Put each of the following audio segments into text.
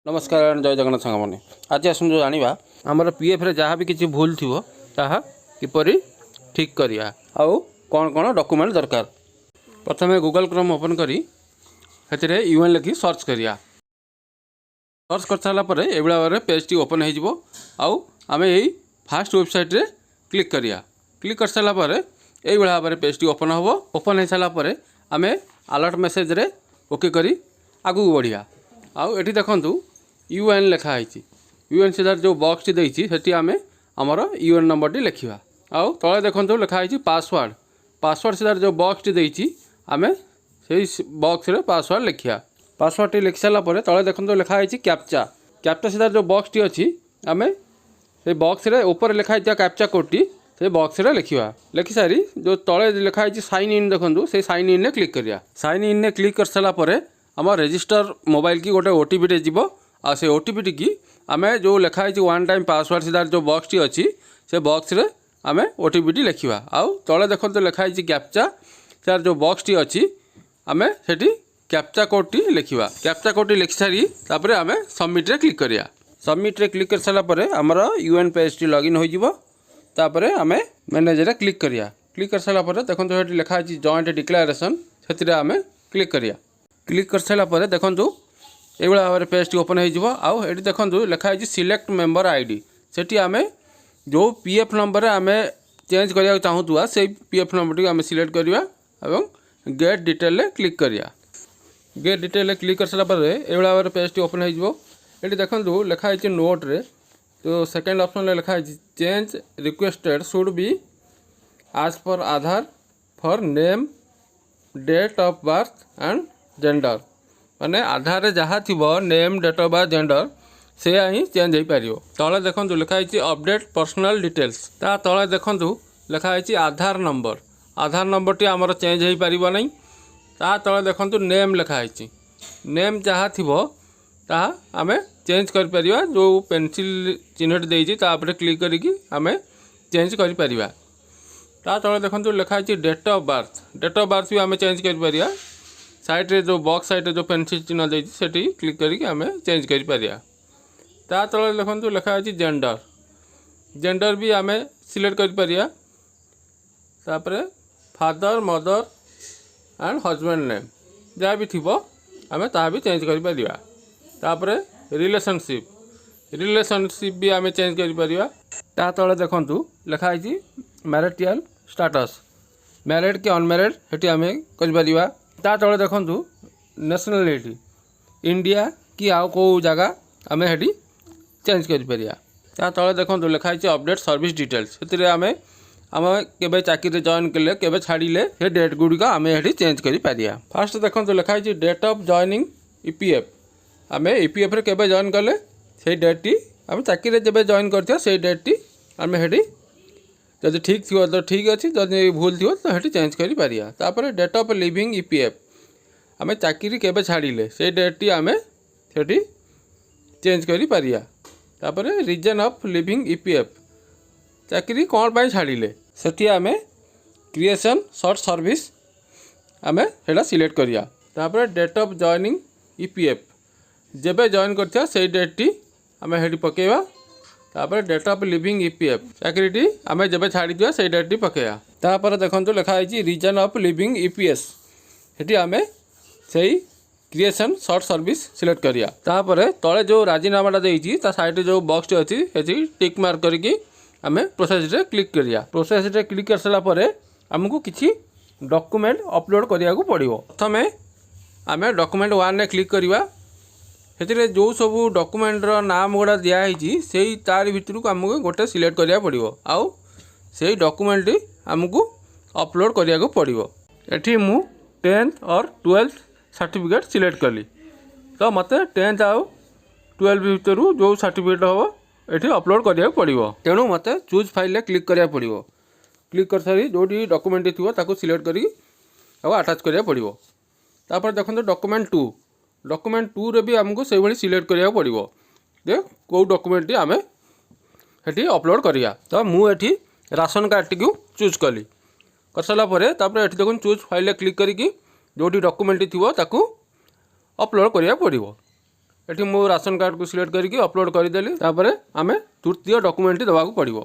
नमस्कार जय जगन्नाथ सांग मैंने आज आस जाना आमर पीएफ रे जहाँ भी किसी भूल थी ताहा किपरि ठीक करिया आउ कौन कौन डॉक्यूमेंट दरकार। प्रथम गूगल क्रोम ओपन करी से यूएन लिखी सर्च करिया। सर्च कर सारापर ये भाव पेज टी ओपन हो आउ आम यही फास्ट वेबसाइट रे क्लिक करिया। क्लिक कर सारापर ये भाव पेज टी ओपन हम। ओपन हो सारापर आम अलर्ट मेसेज रे ओके करी आगू बढ़िया। आउ ये देखूँ यूएन लिखाई यूएन सीधार जो बॉक्स टी देती आम आमर यूएन नंबर टी लिखा। आउ तले देखो लिखाई पासवर्ड। पासवर्ड सीधार जो बॉक्स टी देती आम से बॉक्स रे पासवर्ड लिखा। पासवर्ड टी लिखि सारापर तले देखो लिखाई कैप्चा। कैप्चा सीधार जो बॉक्स टी अच्छी आम से बॉक्स रे ऊपर लिखाई कैप्चा कोड टी से बॉक्स रे लिखा। लिखि सारी जो तले लिखाई साइन इन देखो से साइन इन क्लिक करिया। साइन इन क्लिक कर सारापर आम रजिस्टर मोबाइल की गोटे ओटीपी टे जीवो। आ से ओटीपी की आम जो लिखाई वन टाइम पासवर्ड सीधार जो बॉक्स टी अच्छी से बॉक्स रे आम ओटीपी टी लिखा। आउ तले देखो लिखाई कैप्चा सीधार जो बॉक्स टी अच्छी आम से कैप्चा कोड टी लिखा। कैप्चा कोड टी लिखि सारी तापर आम सबमिट रे क्लिक करिया। सबमिट रे क्लिक कर सारापर आमर यूएन पेज टी लॉगिन हो जिवो। तापर आम मैनेज रे क्लिक करिया। क्लिक कर सारापर देखो ये लिखाई जॉइंट डिक्लेरेशन से आम क्लिक करिया। क्लिक कर सारापर देखो ये भाव पेज टी ओपन हो। आउ ये देखो लिखाई सिलेक्ट मेंबर आईडी से आम जो पीएफ नंबर आम चेंज करने चाहूँ से पीएफ नंबर टी आम सिलेक्ट करवा और गेट डिटेल क्लिक करिया। गेट डिटेल क्लिक कर सारापर ये भाव पेज टी ओपन हो। ये देखो लिखाई नोट रे तो सेकेंड ऑप्शन लिखाई चेंज रिक्वेस्टेड शुड बी आज पर Aadhaar for name date of birth and gender. माने आधार जहाँ थी name date of birth gender से ही चेंज हो पार। तले देखो लिखाई अपडेट पर्सनल डिटेल्स ता तले देखो लिखाई आधार नंबर। आधार नंबर टी आमर चेंज हो पार नहीं। ता तले देखो नेम लिखाई नेम जहाँ थी ताहा आम चेंज कर परिवा। जो पेंसिल चिन्हट देती क्लिक करके आम चेंज कर परिवा। ता तले देखो लिखाई date of birth. Date of birth भी आम चेंज कर परिवा। साइड रे जो बॉक्स साइड रे जो पेंसिल चिन्ह देती सेठी क्लिक करके आम चेंज कर परिया। ता तले देखो लिखाई जेंडर। जेंडर भी आम सिलेक्ट कर परिया। तापर father mother and husband name जहाँ भी थी आम ता भी चेंज कर परिया। तापर रिलेशनशिप भी आम चेंज कर परिया। ता तले देखो लिखाई मैरिटल स्टेटस मैरिड कि अनमैरिड हेटी आम कर परिया। ता तले देखो नेशनलिटी इंडिया कि आउ को जगह आम हेटी चेंज कर परिया। ता तले देखो लिखाई अपडेट सर्विस डिटेल्स से आम आम के चाकरी जॉइन कले के छाड़िले से डेट गुड़िक आम ये चेंज कर पारिया। फास्ट देखो लिखाई डेट ऑफ जॉइनिंग ईपीएफ। आम ईपीएफ रे केबे जॉइन कले से डेट टी आम चाकरी जब जॉइन कर से डेट टी आम हेटी जब ठीक थी तो ठीक अच्छे जब भूल थी तो ये चेंज कर पारिया। तापर डेट ऑफ लिविंग ईपीएफ आम चाकरी केबे छाड़िले से डेट टी आम से चेंज कर पारिया। तापर रीजन ऑफ लिविंग ईपीएफ चाकरी कौन पाई छाड़िले सेठी आम क्रिएशन शॉर्ट सर्विस आम हेला सिलेक्ट करिया। तापर डेट ऑफ जॉइनिंग ईपीएफ जेबे जॉइन करथिया से डेट टी आम हेटी पकेवा। तापर डेट ऑफ लिविंग ईपीएफ चाकरी टी आम जब छाड़ी दिया से डेट टी पकेया। तापर देखो लिखाई रीजन ऑफ लिविंग ईपीएस हेटी आम से क्रिएशन शॉर्ट सर्विस सिलेक्ट करिया। तापर तले जो राजीनामाटा देती साइड जो बॉक्स टी अच्छी से टिक मार्क करके आम प्रोसेस रे क्लिक करिया। प्रोसेस रे क्लिक कर सारा पर आमको किसी डॉक्यूमेंट अपलोड करिया को पड़िवो। प्रथम आम डॉक्यूमेंट 1 रे क्लिक करिवा। से जो सब डॉक्यूमेंटर नाम गुड़ा दिखाई से तार भितर को आमको गोटे सिलेक्ट करिया पड़िवो। आउ से डॉक्यूमेंट आमको अपलोड करिया को पड़िवो। एठी मु 10th और 12th सर्टिफिकेट सिलेक्ट कली तो मते 10th आउ 12 भितर जो सर्टिफिकेट हम ये अपलोड करिया पड़िवो। तेणु मते चूज फाइल क्लिक करिया पड़िवो। क्लिक कर सारी जो डॉक्यूमेंट थी ताको सिलेक्ट करी अटाच करिया पड़िवो। तापर देखो डॉक्यूमेंट 2 डॉक्यूमेंट 2 रे भी आमको से भाई सिलेक्ट करिया पड़िवो जे को डॉक्यूमेंट टी आमे हेटी अपलोड करिया। तो मुझे राशन कार्ड टी चूज कली कर सारा पर तापर देखो चूज फाइल क्लिक करी जो डॉक्यूमेंट थी ताको अपलोड करिया पड़िवो। एठी मो राशन कार्ड को सिलेक्ट करके अपलोड करदेली तापर आमे तृतीय डॉक्यूमेंट देवाक पड़िबो।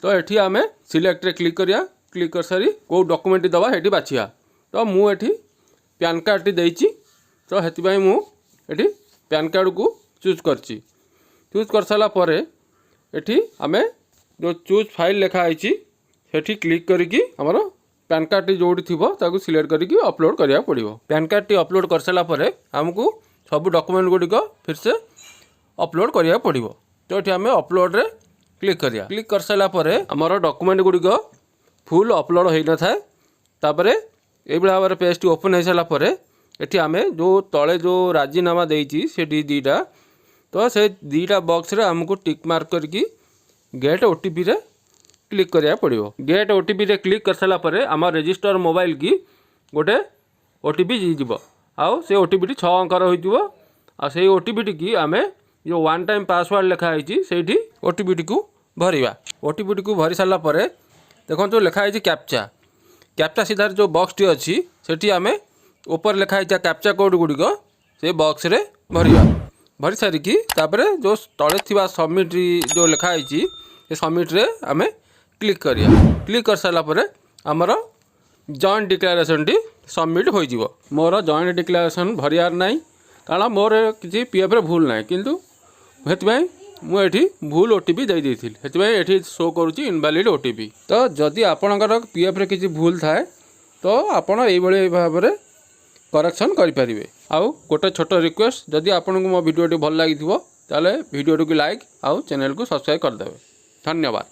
तो एठी आमे सिलेक्ट रे क्लिक करिया। क्लिक कर सारी को डॉक्यूमेंट दवा हेठी बाछिया। तो मु एठी पैन कार्ड टी देइची। तो हेति पई मु एठी पैन कार्ड को चूज करची। चूज कर साला परे एठी आमे जो चूज फाइल लिखा आइची सेठी क्लिक करिकी हमर पैन कार्ड टी जोड़ी थिबो ताकू सिलेक्ट करिकी अपलोड करिया पड़िबो। पैन कार्ड टी अपलोड कर साला परे हमकू सब डॉक्यूमेंट गुड़िक फिर से अपलोड करिया पड़िबो। तो एठी आमे अपलोड रे क्लिक करिया। क्लिक कर साला परे हमर डॉक्यूमेंट गुड़िक फुल अपलोड होई न थाए। तापरे ए बेला भाबरे पेज टी ओपन हो साला परे एठी आमे जो तळे जो राजीनामा देइची सेठी दीटा। तो से दीटा बॉक्स रे हमकू टिक मार्क करके गेट ओटीपी रे क्लिक करिया पड़िबो। गेट ओटीपी रे क्लिक कर साला परे हमर रजिस्टर मोबाइल की गोटे ओटीपी जीवो। आउ से ओटीपी टी 6 अंकर होइतिबो। आ से ओटीपी टी की आमे जो वन टाइम पासवर्ड लिखा आइची सेठी ओटीपी टी को भरिबा। ओटीपी टी को भरि साला परे देखो तो लिखा आइची कैप्चा। कैप्चा सीधार जो बॉक्स टी अछि सेठी आमे ऊपर लिखा आइचा कैप्चा कोड गुड़िक से बॉक्स रे भरिबा। भरी सारिकी तापरे जो तळे थिबा सबमिट जो लिखा आइची से सबमिट रे आमे क्लिक करिया। क्लिक कर साला परे हमर जॉइंट डिक्लेरेशन टी सबमिट हो जिवो। मोर जॉइंट डिक्लेरेशन भरियार नाही कारण मोर किछि पीएफ रे भूल नाही किंतु हेति पई मु एठी भूल ओटीपी दे देथिल। हेति पई एठी शो करूची इनवैलिड ओटीपी। तो जदि आपणकर पीएफ रे किछि भूल थाए तो आपण एई भले भाबरे करेक्शन करि परिबे। आउ गोटे छोट रिक्वेस्ट जदि आपनको मो वीडियो टी भल लागिथिबो ताले वीडियो टी लाइक आउ चैनल को सब्सक्राइब कर देबे। धन्यवाद।